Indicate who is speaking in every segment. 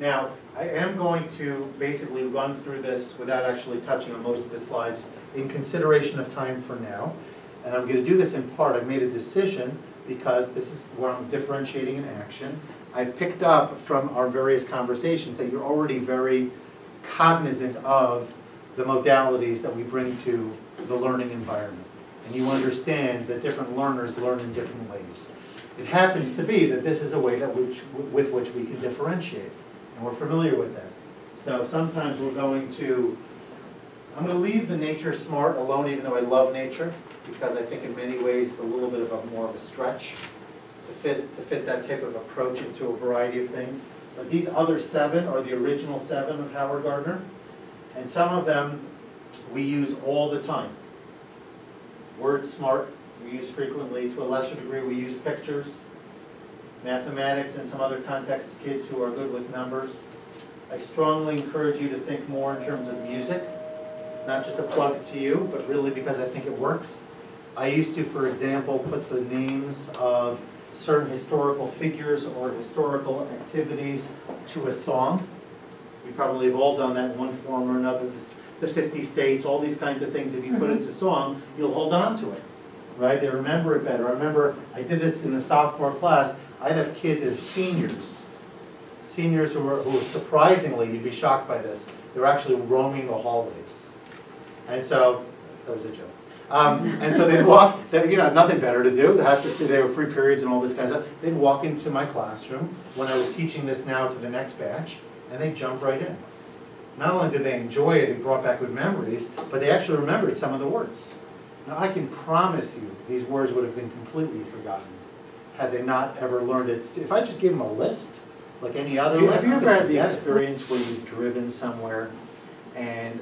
Speaker 1: Now, I am going to basically run through this without actually touching on most of the slides in consideration of time for now. And I'm going to do this in part. I've made a decision because this is where I'm differentiating in action. I've picked up from our various conversations that you're already very cognizant of the modalities that we bring to the learning environment. And you understand that different learners learn in different ways. It happens to be that this is a way that with which we can differentiate. And we're familiar with that. So sometimes we're going to, I'm going to leave the nature smart alone, even though I love nature, because I think in many ways it's a little bit of a more of a stretch to fit that type of approach into a variety of things. But these other 7 are the original 7 of Howard Gardner, and some of them we use all the time. Word smart we use frequently. To a lesser degree we use pictures. Mathematics and some other contexts, kids who are good with numbers. I strongly encourage you to think more in terms of music, not just a plug to you, but really because I think it works. I used to, for example, put the names of certain historical figures or historical activities to a song. We probably have all done that in one form or another. The 50 states, all these kinds of things, if you put it to song, you'll hold on to it, right? They remember it better. I remember I did this in the sophomore class. I'd have kids as seniors who were surprisingly, you'd be shocked by this, they were actually roaming the hallways. And so, that was a joke. And so they'd walk, nothing better to do. They were free periods and all this kind of stuff. They'd walk into my classroom when I was teaching this now to the next batch, and they'd jump right in. Not only did they enjoy it, it brought back good memories, but they actually remembered some of the words. Now I can promise you these words would have been completely forgotten had they not ever learned it. If I just gave them a list, like any other list. Have you ever had the experience where you've driven somewhere and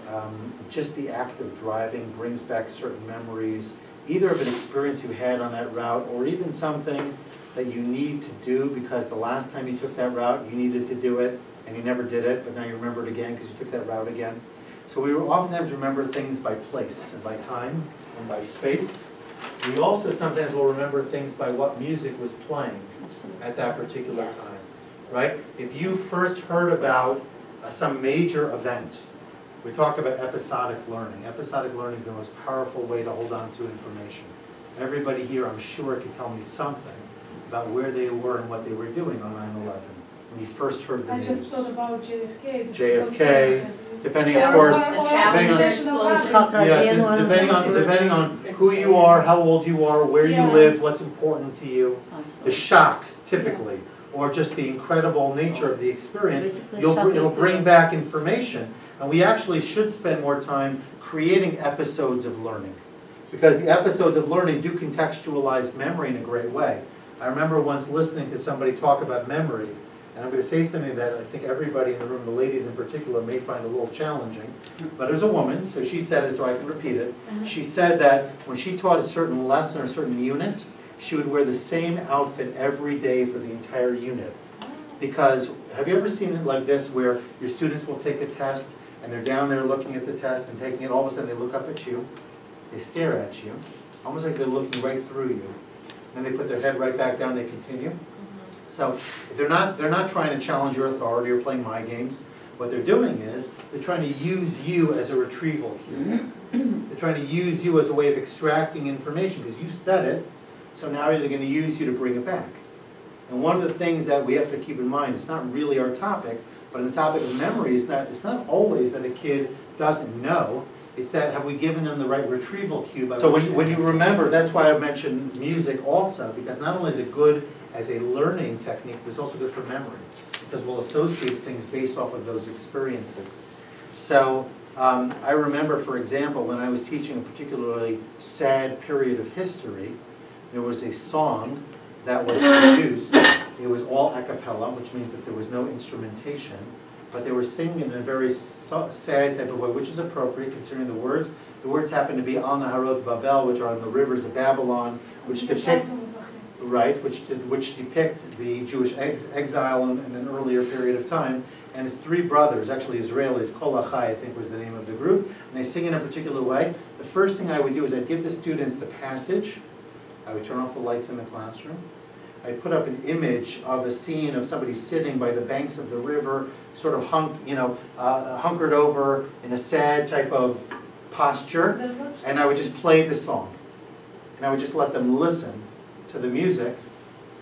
Speaker 1: just the act of driving brings back certain memories, either of an experience you had on that route or even something that you need to do because the last time you took that route you needed to do it and you never did it, but now you remember it again because you took that route again. So we oftentimes remember things by place and by time and by space. We also sometimes will remember things by what music was playing at that particular time, right? If you first heard about some major event, we talk about episodic learning. Episodic learning is the most powerful way to hold on to information. Everybody here, I'm sure, can tell me something about where they were and what they were doing on 9/11 when you first heard the news.
Speaker 2: I just thought about JFK.
Speaker 1: JFK, depending, of course, depending on who you are, how old you are, where you lived, what's important to you, the shock, typically, or just the incredible nature of the experience, it'll bring back information. And we actually should spend more time creating episodes of learning, because the episodes of learning do contextualize memory in a great way. I remember once listening to somebody talk about memory, and I'm going to say something that I think everybody in the room, the ladies in particular, may find a little challenging. But there's a woman, so she said it so I can repeat it. She said that when she taught a certain lesson or a certain unit, she would wear the same outfit every day for the entire unit. Because, have you ever seen it like this, where your students will take a test, and they're down there looking at the test and taking it, all of a sudden they look up at you, they stare at you, almost like they're looking right through you. Then they put their head right back down, they continue. So they're not trying to challenge your authority or playing mind games. What they're doing is they're trying to use you as a retrieval cue. They're trying to use you as a way of extracting information because you said it, so now they're going to use you to bring it back. And one of the things that we have to keep in mind, it's not really our topic, but in the topic of memory, it's not always that a kid doesn't know. It's that have we given them the right retrieval cue? So when you remember, that's why I mentioned music also, because not only is it good as a learning technique, but it's also good for memory, because we'll associate things based off of those experiences. So I remember, for example, when I was teaching a particularly sad period of history, there was a song that was produced. It was all a cappella, which means that there was no instrumentation, but they were singing in a very sad type of way, which is appropriate considering the words. The words happen to be Al Naharot Bavel, which are on the rivers of Babylon, which depict, which depict the Jewish exile in an earlier period of time. And it's 3 brothers, actually Israelis, Kol Achai, I think was the name of the group, and they sing in a particular way. The first thing I would do is I'd give the students the passage. I would turn off the lights in the classroom. I put up an image of a scene of somebody sitting by the banks of the river, sort of hunkered over in a sad type of posture, and I would just play the song. And I would just let them listen to the music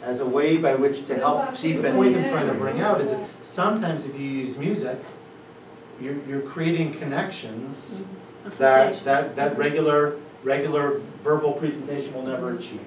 Speaker 1: as a way by which to help deepen. The point I'm trying to bring out is that sometimes if you use music, you're creating connections that regular verbal presentation will never achieve.